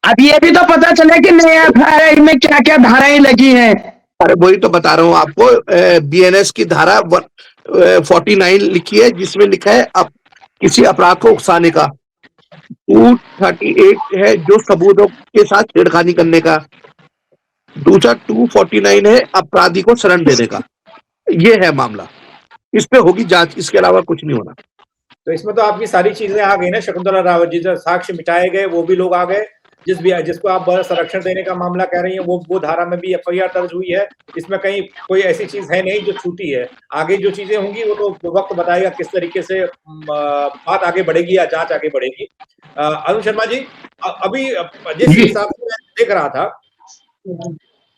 अब ये भी तो पता चले कि नए एफआईआर में क्या क्या धाराएं लगी हैं। अरे वही तो बता रहा हूँ आपको, बीएनएस की धारा 49 लिखी है, जिसमें लिखा है अब किसी अपराध को उकसाने का। 238 है जो सबूतों के साथ छेड़खानी करने का। दूसरा 249 है अपराधी को शरण देने का। ये है मामला, इस पे होगी जांच, इसके अलावा कुछ नहीं होना। तो इसमें तो आपकी सारी चीजें आ गई ना, शकुंतला रावत जी, जो साक्ष्य मिटाए गए वो भी लोग आ गए, जिसको आप संरक्षण देने का मामला कह रही हैं वो धारा में भी एफआईआर दर्ज हुई है। इसमें कहीं कोई ऐसी चीज है नहीं जो छूटी है। आगे जो चीजें होंगी वो तो वक्त बताएगा किस तरीके से बात आगे बढ़ेगी या जांच आगे बढ़ेगी। अरुण शर्मा जी, अभी जिस हिसाब से मैं देख रहा था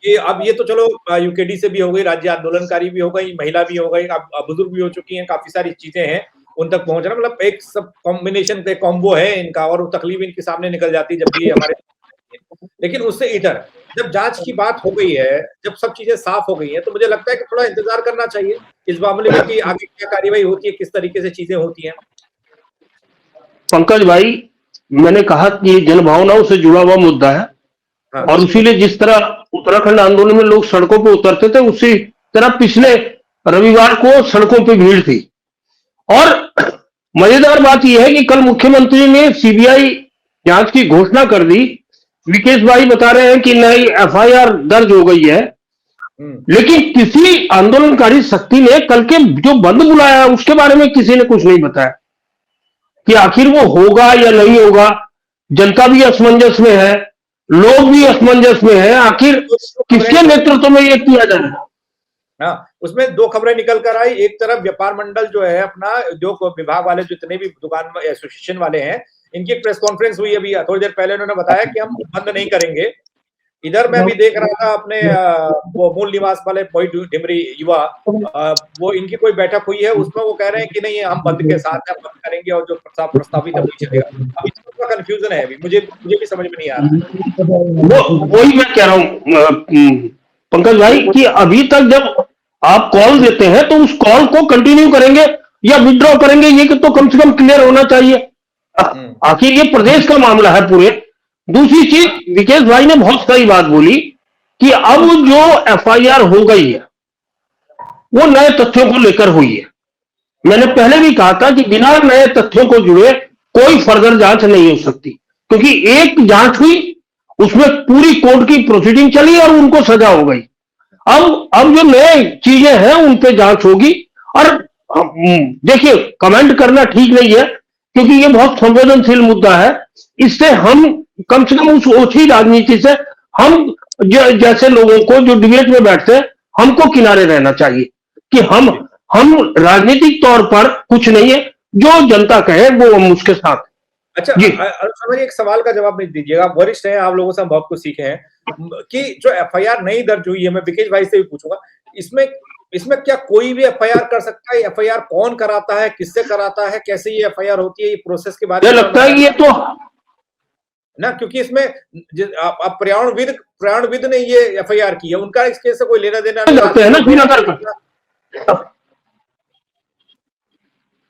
कि अब ये तो चलो यूकेडी से भी हो गई, राज्य आंदोलनकारी भी हो गई, महिला भी हो गई, अब बुजुर्ग भी हो चुकी हैं, काफी सारी चीजें हैं उन तक पहुंचना, मतलब एक सब कॉम्बिनेशन पे कॉम्बो है इनका, और वो तकलीफ इनके सामने निकल जाती है जब भी हमारे। लेकिन उससे इधर जब जांच की बात हो गई है, जब सब चीजें साफ हो गई हैं, तो मुझे लगता है कि थोड़ा इंतजार करना चाहिए इस मामले में कि आगे क्या कार्रवाई होती है, किस तरीके से चीजें होती हैं। पंकज भाई, मैंने कहा कि जनभावनाओं से जुड़ा हुआ मुद्दा है। हाँ। और इसीलिए जिस तरह उत्तराखंड आंदोलन में लोग सड़कों पर उतरते थे, उसी तरह पिछले रविवार को सड़कों पर भीड़ थी। और मजेदार बात यह है कि कल मुख्यमंत्री ने सीबीआई जांच की घोषणा कर दी। विकेश भाई बता रहे हैं कि नई एफआईआर दर्ज हो गई है, लेकिन किसी आंदोलनकारी शक्ति ने कल के जो बंद बुलाया उसके बारे में किसी ने कुछ नहीं बताया कि आखिर वो होगा या नहीं होगा। जनता भी असमंजस में है, लोग भी असमंजस में है, आखिर किसके नेतृत्व में ये किया जा रहा है। हाँ, उसमें दो खबरें निकल कर आई। एक तरफ व्यापार मंडल जो है अपना, जो विभाग वाले जितने भी दुकान एसोसिएशन वाले हैं, इनकी प्रेस कॉन्फ्रेंस हुई अभी थोड़ी देर पहले, उन्होंने बताया कि हम बंद नहीं करेंगे। इधर मैं भी देख रहा था अपने वो मूल निवास वाले ढिमरी युवा, वो इनकी कोई बैठक हुई है, उसमें वो कह रहे हैं कि नहीं हम बंद के साथ बंद करेंगे और जो प्रस्तावित है वही चलेगा। अभी थोड़ा कंफ्यूजन है, अभी मुझे भी समझ में नहीं आ रहा। वही मैं कह रहा हूँ पंकज भाई कि अभी तक जब आप कॉल देते हैं तो उस कॉल को कंटिन्यू करेंगे या विड्रॉ करेंगे, ये तो कम से कम क्लियर होना चाहिए। आखिर ये प्रदेश का मामला है पूरे। दूसरी चीज, विकेश भाई ने बहुत सही बात बोली कि अब जो एफआईआर हो गई है वो नए तथ्यों को लेकर हुई है। मैंने पहले भी कहा था कि बिना नए तथ्यों को जुड़े कोई फर्दर जांच नहीं हो सकती, क्योंकि एक जांच हुई, उसमें पूरी कोर्ट की प्रोसीडिंग चली और उनको सजा हो गई। अब जो नए चीजें हैं उन पे जांच होगी। और देखिए, कमेंट करना ठीक नहीं है क्योंकि ये बहुत संवेदनशील मुद्दा है। इससे हम कम से कम उस ओछी राजनीति से हम जैसे लोगों को जो डिबेट में बैठते हैं, हमको किनारे रहना चाहिए कि हम राजनीतिक तौर पर कुछ नहीं है, जो जनता कहे वो हम उसके साथ। अच्छा, एक सवाल का जवाब नहीं दीजिएगा, आप वरिष्ठ हैं, आप लोगों से हम बहुत कुछ सीखे हैं कि जो एफआईआर नहीं दर्ज हुई है, मैं विकेश भाई से भी पूछूंगा, इसमें क्या कोई भी एफआईआर कर सकता है? एफआईआर कौन कराता है, किससे कराता है, कैसे ये एफआईआर होती है, ये प्रोसेस के बारे में लगता है ये तो ना, क्योंकि इसमें आप पर्यावरणविद ने ये एफआईआर की है, उनका इस केस से कोई लेना देना नहीं।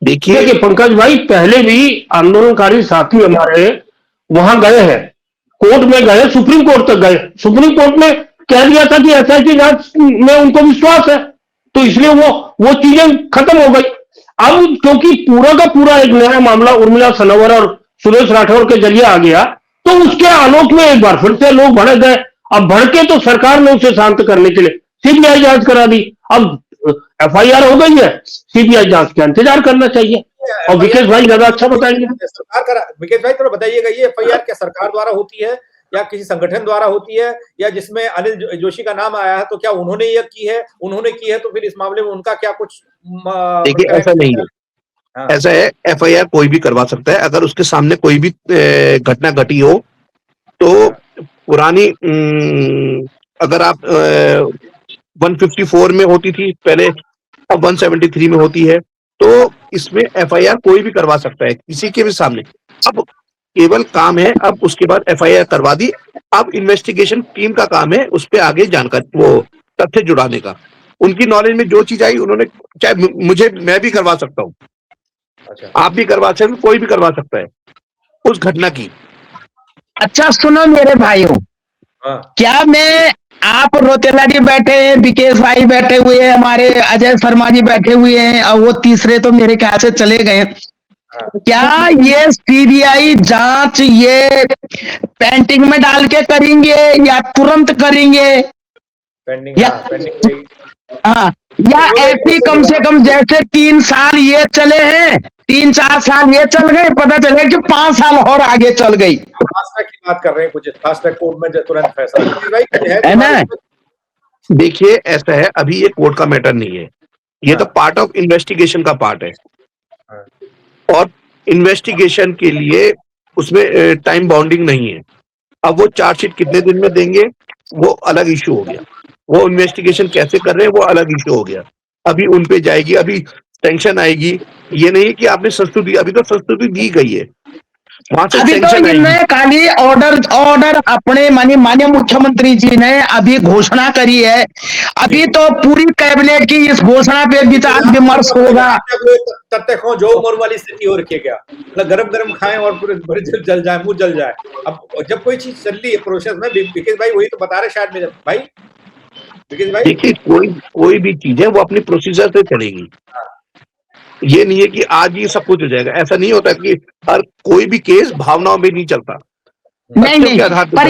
देखिए कि पंकज भाई, पहले भी आंदोलनकारी साथी हमारे वहां गए हैं, कोर्ट में गए, सुप्रीम कोर्ट तक गए। सुप्रीम कोर्ट ने कह दिया था कि एसआईटी जांच में उनको विश्वास है, तो इसलिए वो चीजें खत्म हो गई। अब क्योंकि पूरा का पूरा एक नया मामला उर्मिला सनोवर और सुरेश राठौर के जरिए आ गया, तो उसके आलोक में एक बार फिर से लोग भड़क गए। अब भड़के तो सरकार ने उसे शांत करने के लिए सीबीआई जांच करा दी। अब एफआईआर हो गई है, सीबीआई जांच का इंतजार करना चाहिए। और विकेश भाई ज्यादा अच्छा बताएंगे। सरकार का, विकेश भाई थोड़ा बताइएगा, ये एफआईआर क्या सरकार द्वारा होती है या किसी संगठन द्वारा होती है, या जिसमें अनिल जोशी का नाम आया है तो क्या उन्होंने ये की है? उन्होंने की है तो फिर इस मामले में उनका क्या कुछ देखिए ऐसा नहीं है। हाँ। ऐसा है, एफआईआर कोई भी करवा सकता है अगर उसके सामने कोई भी घटना घटी हो। तो पुरानी अगर आप 154 में होती थी पहले, अब 173 में होती है, तो इसमें एफआईआर कोई भी करवा सकता है किसी के भी सामने। अब केवल काम है, अब उसके बाद एफआईआर करवा दी, अब इन्वेस्टिगेशन टीम का काम है उस पर आगे जानकारी, वो तथ्य जुड़ाने का। उनकी नॉलेज में जो चीज आई उन्होंने, चाहे मुझे, मैं भी करवा सकता हूँ, अच्छा, आप भी करवा सकते हैं, कोई भी करवा सकता है उस घटना की। अच्छा सुनो मेरे भाइयों, हाँ, क्या मैं, आप रोतेला जी बैठे हैं, विकेश भाई बैठे हुए हैं, हमारे अजय शर्मा जी बैठे हुए हैं, और वो तीसरे तो मेरे ख्याल से चले गए। हाँ, क्या ये सीबीआई जांच ये पेंटिंग में डाल के करेंगे या तुरंत करेंगे, पेंडिंग, या हाँ पेंडिंग। हाँ, या ऐसी कम से कम जैसे 3 साल ये चले हैं, 3-4 साल ये चल गए, पता चले कि 5 साल और आगे चल गई, फास्ट ट्रैक की बात कर रहे हैं, कुछ फास्ट ट्रैक कोर्ट में तुरंत फैसला। विकेश भाई कुछ है है ना? देखिए ऐसा है, अभी ये कोर्ट का मैटर नहीं है, ये तो हाँ। पार्ट ऑफ इन्वेस्टिगेशन का पार्ट है। हाँ। और इन्वेस्टिगेशन के लिए उसमें टाइम बाउंडिंग नहीं है। अब वो चार्जशीट कितने दिन में देंगे वो अलग इश्यू हो गया, वो इन्वेस्टिगेशन कैसे कर रहे हैं वो अलग इश्यू हो गया। अभी उन पे जाएगी, अभी टेंशन आएगी। ये नहीं कि आपने संस्तुति, अभी तो संस्तुति दी गई है, वहां से अभी तो टेंशन आएगी। इनने खाली ऑर्डर अपने माननीय मुख्यमंत्री जी ने अभी घोषणा करी है, अभी तो पूरी कैबिनेट की इस घोषणा पे विचार विमर्श होगा। तब तक जो उम्र वाली स्थिति हो रखी है, क्या मतलब गरम गरम खाएं और पूरे जल जाए, मुंह जल जाए। अब जब कोई चीज चल रही है प्रोसेस में, विकेश भाई वही तो बता रहे शायद मेरे भाई, विकेश भाई। देखिए कोई भी चीज है वो अपनी प्रोसीजर से चलेगी। ये नहीं है कि आज ही सब कुछ हो जाएगा, ऐसा नहीं होता कि हर कोई भी केस भावनाओं में नहीं चलता, नहीं, के आधार पर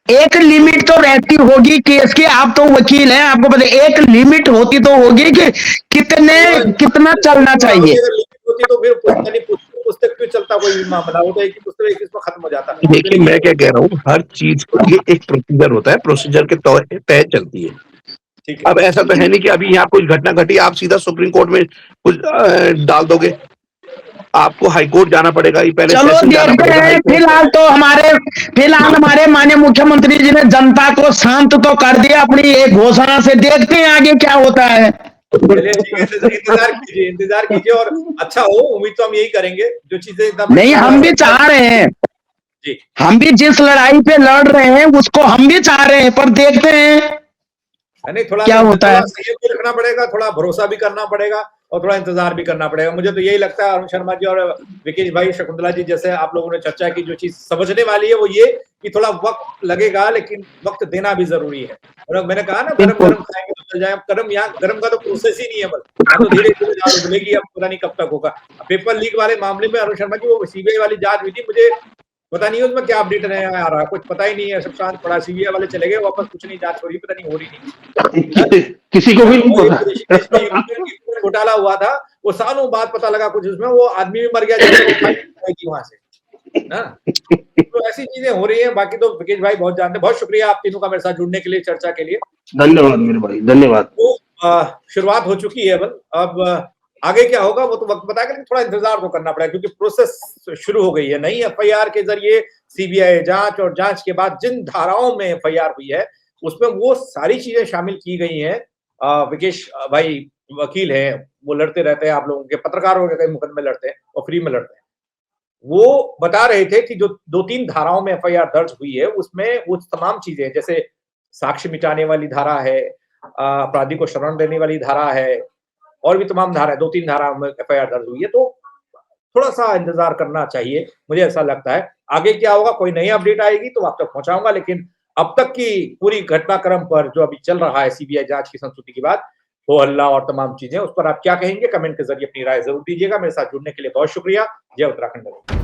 एक लिमिट तो रहती होगी केस की। आप तो वकील हैं, आपको पता है, एक लिमिट होती तो होगी कि कितना चलना चाहिए। होती तो फिर पुस्तक क्यों चलता, कोई भी मामला होता है कि पुस्तक एक इसमें खत्म हो जाता। देखिए मैं क्या कह रहा हूँ, हर चीज के लिए एक प्रोसीजर होता है, प्रोसीजर के तहत चलती है। ठीक है। अब ऐसा तो है नहीं कि अभी यहाँ कुछ घटना घटी आप सीधा सुप्रीम कोर्ट में कुछ डाल दोगे, आपको हाई कोर्ट जाना पड़ेगा, ये पहले चलो सेशन जाना देखते पड़ेगा। हैं, फिलहाल हमारे माननीय मुख्यमंत्री जी ने जनता को शांत तो कर दिया अपनी एक घोषणा से, देखते हैं आगे क्या होता है। चलिए ठीक है, इंतजार कीजिए और अच्छा हो, उम्मीद तो हम यही करेंगे। जो चीजें एकदम नहीं, हम भी चाह रहे हैं जी, हम भी जिस लड़ाई पे लड़ रहे हैं उसको हम भी चाह रहे हैं, पर देखते हैं नहीं थोड़ा क्या होता है। संयम भी रखना पड़ेगा, थोड़ा भरोसा भी करना पड़ेगा और थोड़ा इंतजार भी करना पड़ेगा। मुझे तो यही लगता है, अरुण शर्मा जी और विकेश भाई, शकुंतला जी, जैसे आप लोगों ने चर्चा की, जो चीज समझने वाली है वो ये कि थोड़ा वक्त लगेगा, लेकिन वक्त देना भी जरूरी है। और मैंने कहा ना, गरम गरम खाएंगे तो चल जाए। गरम, यहाँ गरम का तो प्रोसेस ही नहीं है, बस तो धीरे धीरे जान उबलेगी, अब पता नहीं कब तक होगा। पेपर लीक वाले मामले में अरुण शर्मा जी, वो सीबीआई वाली जांच हुई थी, मुझे पता नहीं उसमें क्या अपडेट नया आ रहा है, कुछ पता ही नहीं है, सब शांत पड़ा। सीबीआई वाले चले गए वापस, कुछ नहीं, जांच हो रही, पता नहीं हो रही नहीं। किसी को भी नहीं पता। घोटाला हुआ था, वो सालों बाद पता लगा कुछ उसमें, वो आदमी भी मर गया वहां से ना। तो ऐसी चीजें हो रही हैं। बाकी तो विकेश भाई बहुत जानते हैं। बहुत शुक्रिया आप तीनों का मेरे साथ जुड़ने के लिए, चर्चा के लिए। धन्यवाद मेरे भाई, धन्यवाद। तो शुरुआत हो चुकी है, अब आगे क्या होगा वो तो वक्त बताएगा, लेकिन थोड़ा इंतजार तो करना पड़ेगा क्योंकि प्रोसेस शुरू हो गई है। नई एफआईआर के जरिए सीबीआई जांच, और जांच के बाद जिन धाराओं में एफआईआर हुई है उसमें वो सारी चीजें शामिल की गई हैं। विकेश भाई वकील हैं, वो लड़ते रहते हैं, आप लोगों के पत्रकारों के कई मुकदमे लड़ते हैं और फ्री में लड़ते हैं। वो बता रहे थे कि जो 2-3 धाराओं में एफआईआर दर्ज हुई है उसमें वो तमाम चीजें, जैसे साक्ष्य मिटाने वाली धारा है, अपराधी को शरण देने वाली धारा है, और भी तमाम धारा है, 2-3 धारा में एफआईआर दर्ज हुई है। तो थोड़ा सा इंतजार करना चाहिए, मुझे ऐसा लगता है। आगे क्या होगा, कोई नई अपडेट आएगी तो आप तक पहुंचाऊंगा, लेकिन अब तक की पूरी घटनाक्रम पर जो अभी चल रहा है सीबीआई जांच की संस्तुति के बाद, हो हल्ला और तमाम चीजें, उस पर आप क्या कहेंगे? कमेंट के जरिए अपनी राय जरूर दीजिएगा। मेरे साथ जुड़ने के लिए बहुत शुक्रिया। जय उत्तराखंड।